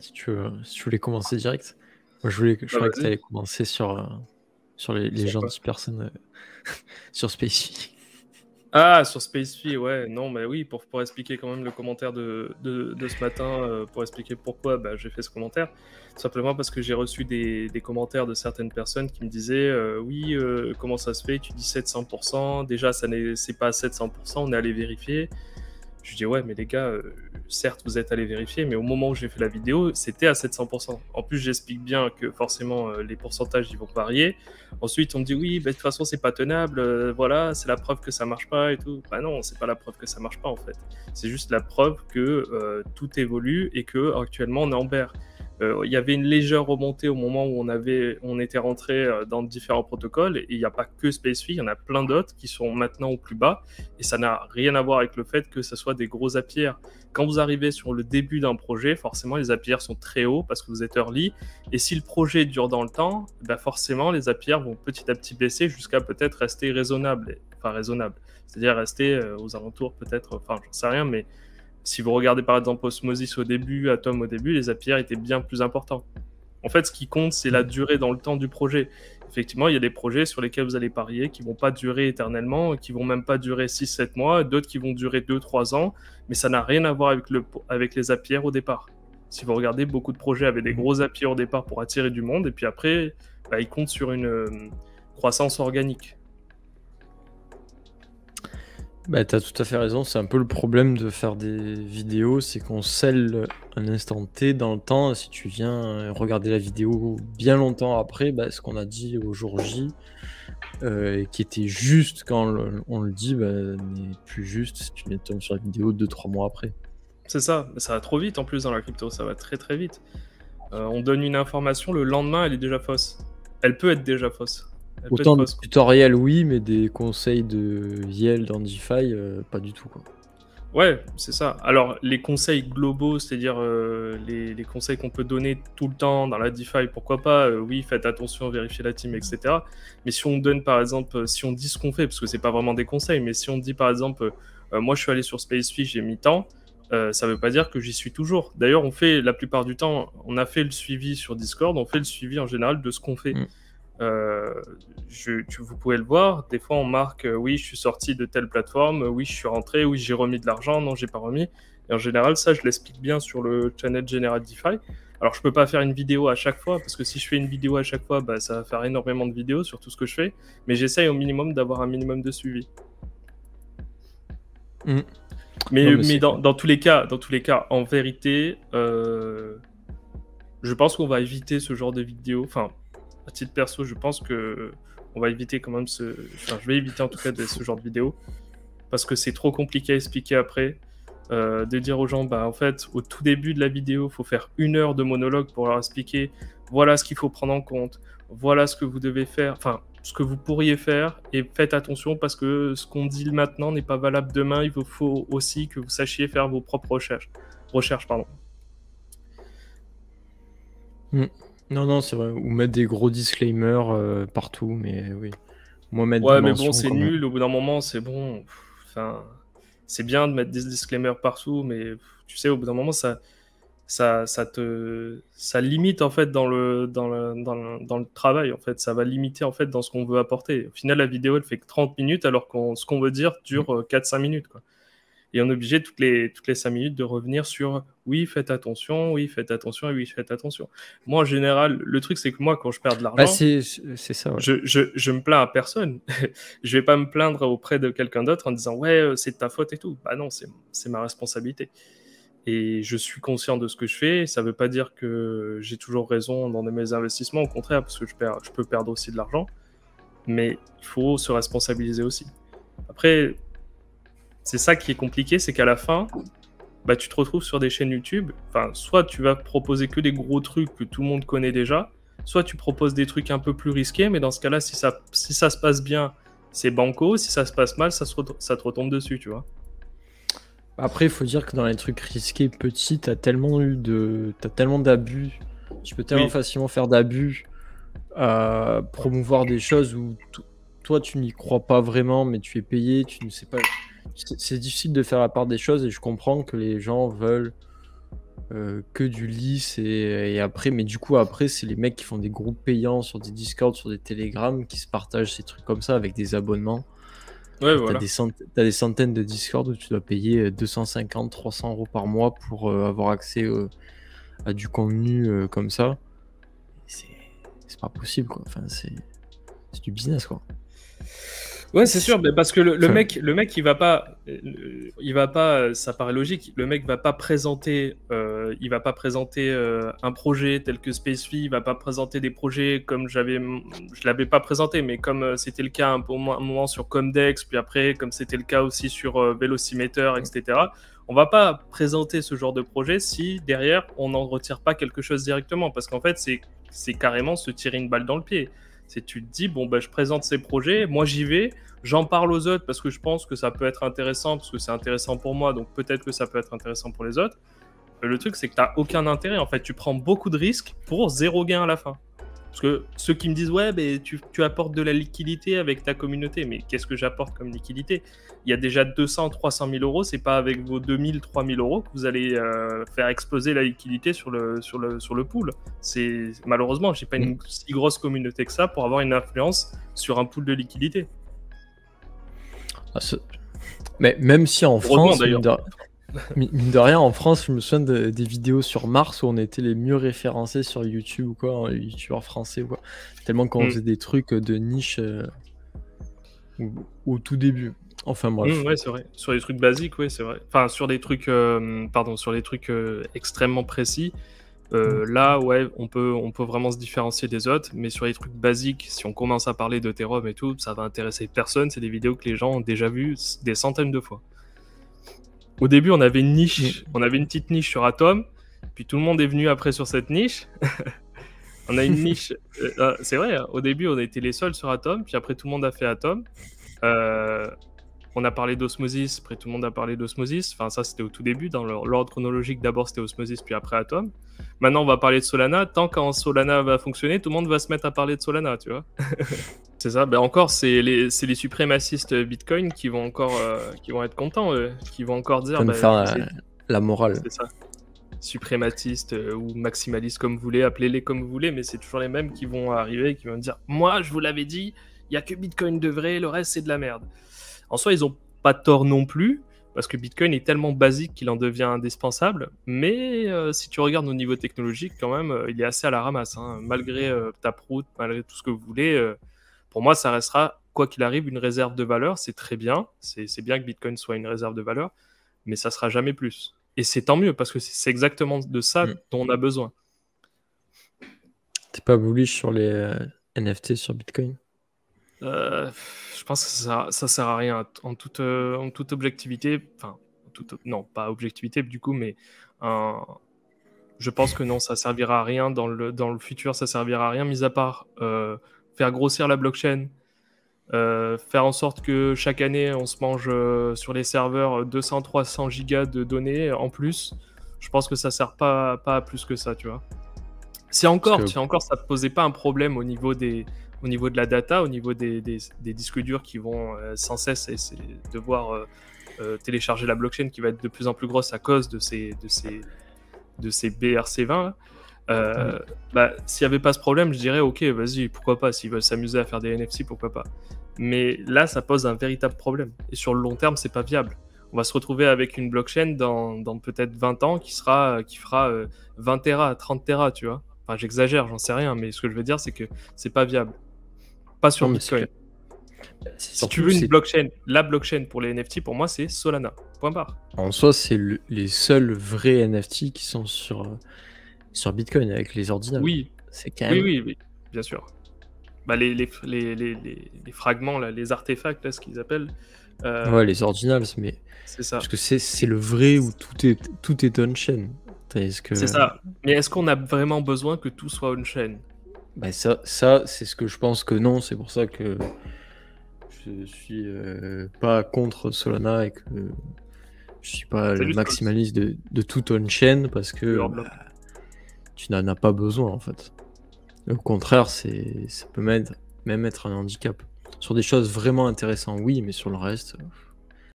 Si tu voulais commencer direct. Moi, je Bah croyais que tu vas-y. allais commencer sur les Sur quoi? gentilles personnes sur Spacey. Ah, sur SpaceFi, ouais, non, mais oui, pour expliquer quand même le commentaire de ce matin, pour expliquer pourquoi bah, j'ai fait ce commentaire. Tout simplement parce que j'ai reçu des commentaires de certaines personnes qui me disaient oui, comment ça se fait, tu dis 700%, déjà c'est pas 700%, on est allé vérifier. Je dis ouais, mais les gars, certes, vous êtes allés vérifier, mais au moment où j'ai fait la vidéo, c'était à 700%. En plus, j'explique bien que forcément, les pourcentages, ils vont varier. Ensuite, on me dit oui, bah, de toute façon, c'est pas tenable, voilà, c'est la preuve que ça marche pas et tout. Bah non, c'est pas la preuve que ça marche pas en fait. C'est juste la preuve que tout évolue et que actuellement, on est en bear. Il y avait une légère remontée au moment où on était rentré dans différents protocoles et il n'y a pas que SpaceFi, il y en a plein d'autres qui sont maintenant au plus bas et ça n'a rien à voir avec le fait que ce soit des gros API. Quand vous arrivez sur le début d'un projet, forcément les API sont très hauts parce que vous êtes early et si le projet dure dans le temps, bah forcément les API vont petit à petit baisser jusqu'à peut-être rester raisonnable, c'est-à-dire rester aux alentours peut-être, enfin j'en sais rien, mais si vous regardez par exemple Osmosis au début, Atom au début, les API étaient bien plus importants. En fait, ce qui compte, c'est la durée dans le temps du projet. Effectivement, il y a des projets sur lesquels vous allez parier qui vont pas durer éternellement, qui vont même pas durer 6-7 mois, d'autres qui vont durer 2-3 ans, mais ça n'a rien à voir avec les API au départ. Si vous regardez, beaucoup de projets avaient des gros API au départ pour attirer du monde, et puis après, bah, ils comptent sur une croissance organique. Bah, t'as tout à fait raison, c'est un peu le problème de faire des vidéos, c'est qu'on scelle un instant T dans le temps. Si tu viens regarder la vidéo bien longtemps après, bah, ce qu'on a dit au jour J, qui était juste quand on le dit, bah, n'est plus juste si tu tombes sur la vidéo 2-3 mois après. C'est ça, ça va trop vite en plus dans la crypto, ça va très très vite. On donne une information, le lendemain, elle est déjà fausse. Elle peut être déjà fausse. Elle peut être Autant des fausse. tutoriels, oui, mais des conseils de Yale dans DeFi, pas du tout, quoi. Ouais, c'est ça. Alors, les conseils globaux, c'est-à-dire les conseils qu'on peut donner tout le temps dans la DeFi, pourquoi pas, oui, faites attention, vérifiez la team, etc. Mais si on donne, par exemple, si on dit ce qu'on fait, parce que c'est pas vraiment des conseils, mais si on dit, par exemple, moi, je suis allé sur SpaceFi, j'ai mis tant, ça veut pas dire que j'y suis toujours. D'ailleurs, on fait, la plupart du temps, on a fait le suivi sur Discord, on fait le suivi en général de ce qu'on fait. Vous pouvez le voir, des fois on marque oui je suis sorti de telle plateforme, oui je suis rentré, oui j'ai remis de l'argent, non j'ai pas remis. Et en général ça je l'explique bien sur le channel General DeFi. Alors je peux pas faire une vidéo à chaque fois parce que si je fais une vidéo à chaque fois bah, ça va faire énormément de vidéos sur tout ce que je fais, mais j'essaye au minimum d'avoir un minimum de suivi. Mais dans tous les cas, en vérité, je pense qu'on va éviter ce genre de vidéos. Enfin, à titre perso, je pense que on va éviter quand même Enfin, je vais éviter en tout cas ce genre de vidéos parce que c'est trop compliqué à expliquer après. De dire aux gens, bah en fait, au tout début de la vidéo, il faut faire 1 heure de monologue pour leur expliquer voilà ce qu'il faut prendre en compte, voilà ce que vous devez faire, enfin ce que vous pourriez faire, et faites attention parce que ce qu'on dit maintenant n'est pas valable demain. Il vous faut aussi que vous sachiez faire vos propres recherches, pardon. Non, non, c'est vrai. Ou mettre des gros disclaimers partout, mais oui. Moi, mettre des Ouais, mais bon, mentions c'est comme... nul. Au bout d'un moment, c'est bon. Enfin, c'est bien de mettre des disclaimers partout, mais tu sais, au bout d'un moment, ça limite en fait dans le travail. En fait, ça va limiter en fait dans ce qu'on veut apporter. Au final, la vidéo, elle fait que 30 minutes, alors que ce qu'on veut dire dure 4-5 minutes, quoi. Et on est obligé toutes les 5 minutes de revenir sur oui, faites attention, oui, faites attention, et oui, faites attention. Moi, en général, le truc, c'est que moi, quand je perds de Bah, l'argent, c'est ça, ouais. je me plains à personne. Je vais pas me plaindre auprès de quelqu'un d'autre en disant ouais, c'est de ta faute et tout. Bah non, c'est ma responsabilité. Et je suis conscient de ce que je fais. Ça veut pas dire que j'ai toujours raison dans mes investissements, au contraire, parce que je peux perdre aussi de l'argent. Mais il faut se responsabiliser aussi. Après, c'est ça qui est compliqué, c'est qu'à la fin, bah, tu te retrouves sur des chaînes YouTube. Enfin, soit tu vas proposer que des gros trucs que tout le monde connaît déjà, soit tu proposes des trucs un peu plus risqués, mais dans ce cas-là, si ça se passe bien, c'est banco. Si ça se passe mal, ça te retombe dessus, tu vois. Après, il faut dire que dans les trucs risqués petits, t'as tellement d'abus. Tu peux tellement facilement faire d'abus à promouvoir des choses où toi, tu n'y crois pas vraiment, mais tu es payé, tu ne sais pas. C'est difficile de faire la part des choses et je comprends que les gens veulent que du lisse et après mais du coup, après, c'est les mecs qui font des groupes payants sur des Discord, sur des Telegram, qui se partagent ces trucs comme ça avec des abonnements. Ouais, Et voilà. t'as des centaines de Discord où tu dois payer 250-300 € par mois pour avoir accès à du contenu comme ça. C'est c'est pas possible, quoi. Enfin, c'est du business, quoi. Ouais, c'est sûr, mais parce que Enfin, le mec, il va pas, ça paraît logique. Le mec il va pas présenter un projet tel que SpaceFi, il va pas présenter des projets comme je l'avais pas présenté, mais comme c'était le cas un moment sur Comdex, puis après, comme c'était le cas aussi sur Velocimeter, etc. On va pas présenter ce genre de projet si derrière on n'en retire pas quelque chose directement, parce qu'en fait, c'est carrément se tirer une balle dans le pied. C'est tu te dis, bon, bah, je présente ces projets, moi j'y vais, j'en parle aux autres parce que je pense que ça peut être intéressant, parce que c'est intéressant pour moi, donc peut-être que ça peut être intéressant pour les autres. Le truc, c'est que tu n'as aucun intérêt, en fait, tu prends beaucoup de risques pour zéro gain à la fin. Parce que ceux qui me disent, ouais, mais tu apportes de la liquidité avec ta communauté, mais qu'est-ce que j'apporte comme liquidité? Il y a déjà 200, 300 000 euros, c'est pas avec vos 2000, 3000 euros que vous allez faire exploser la liquidité sur le pool. Malheureusement, j'ai pas une si grosse communauté que ça pour avoir une influence sur un pool de liquidité. ah, mais même si en Heureusement France, d'ailleurs. mine de rien, en France, je me souviens des vidéos sur Mars où on était les mieux référencés sur YouTube ou quoi, les youtubeurs français ou quoi. Tellement qu'on faisait des trucs de niche au tout début. Enfin bref. Ouais, c'est vrai. Sur les trucs basiques, oui, c'est vrai. Enfin, sur des trucs, sur les trucs extrêmement précis, là, ouais, on peut vraiment se différencier des autres, mais sur les trucs basiques, si on commence à parler d'Ethereum et tout, ça va intéresser personne. C'est des vidéos que les gens ont déjà vues des centaines de fois. Au début, on avait une niche, on avait une petite niche sur Atom, puis tout le monde est venu après sur cette niche. On a une niche, c'est vrai, hein, au début, on a été les seuls sur Atom, puis après, tout le monde a fait Atom. On a parlé d'Osmosis, après tout le monde a parlé d'Osmosis. Enfin, ça, c'était au tout début, dans l'ordre chronologique. D'abord, c'était Osmosis, puis après Atom. Maintenant, on va parler de Solana. Tant quand Solana va fonctionner, tout le monde va se mettre à parler de Solana, tu vois. C'est ça. Ben encore, c'est les suprémacistes Bitcoin qui vont être contents, qui vont encore dire. Bah, faire la morale. C'est ça. Suprématistes ou maximalistes, comme vous voulez, appelez-les comme vous voulez, mais c'est toujours les mêmes qui vont arriver et qui vont dire, moi, je vous l'avais dit, il n'y a que Bitcoin de vrai, le reste, c'est de la merde. En soi, ils n'ont pas tort non plus, parce que Bitcoin est tellement basique qu'il en devient indispensable. Mais si tu regardes au niveau technologique, quand même, il est assez à la ramasse. Hein. Malgré Taproot, malgré tout ce que vous voulez, pour moi, ça restera, quoi qu'il arrive, une réserve de valeur. C'est très bien. C'est bien que Bitcoin soit une réserve de valeur, mais ça sera jamais plus. Et c'est tant mieux, parce que c'est exactement de ça dont on a besoin. T'es pas bullish sur les NFT sur Bitcoin? Je pense que ça sert à rien en toute objectivité. Enfin, non, pas objectivité du coup, mais je pense que non, ça servira à rien dans le futur. Ça servira à rien, mis à part faire grossir la blockchain, faire en sorte que chaque année on se mange sur les serveurs 200-300 gigas de données en plus. Je pense que ça sert pas à plus que ça, tu vois. Si encore ça ne posait pas un problème au niveau de la data, au niveau des disques durs qui vont sans cesse devoir télécharger la blockchain qui va être de plus en plus grosse à cause de ces BRC20 là. S'il n'y avait pas ce problème, je dirais ok, vas-y, pourquoi pas, s'ils veulent s'amuser à faire des NFC, pourquoi pas. Mais là, ça pose un véritable problème. Et sur le long terme, c'est pas viable. On va se retrouver avec une blockchain dans peut-être 20 ans qui fera 20 Tera, 30 Tera, tu vois. Enfin, j'exagère, j'en sais rien, mais ce que je veux dire, c'est que c'est pas viable. Pas sur Bitcoin. Si tu veux une blockchain, la blockchain pour les NFT, pour moi, c'est Solana. Point barre. En soi, c'est les seuls vrais NFT qui sont sur Bitcoin avec les ordinals. Oui. C'est quand même... Oui, bien sûr. Les fragments, là, les artefacts, là, ce qu'ils appellent. Ouais, les ordinals, mais... C'est ça. Parce que c'est le vrai où tout est on-chain. C'est ça. Mais est-ce qu'on a vraiment besoin que tout soit on-chain? Bah ça c'est ce que je pense que non. C'est pour ça que je suis pas contre Solana et que je suis pas le maximaliste de tout on-chain parce que tu n'en as pas besoin en fait. Au contraire, ça peut même être un handicap. Sur des choses vraiment intéressantes, oui, mais sur le reste...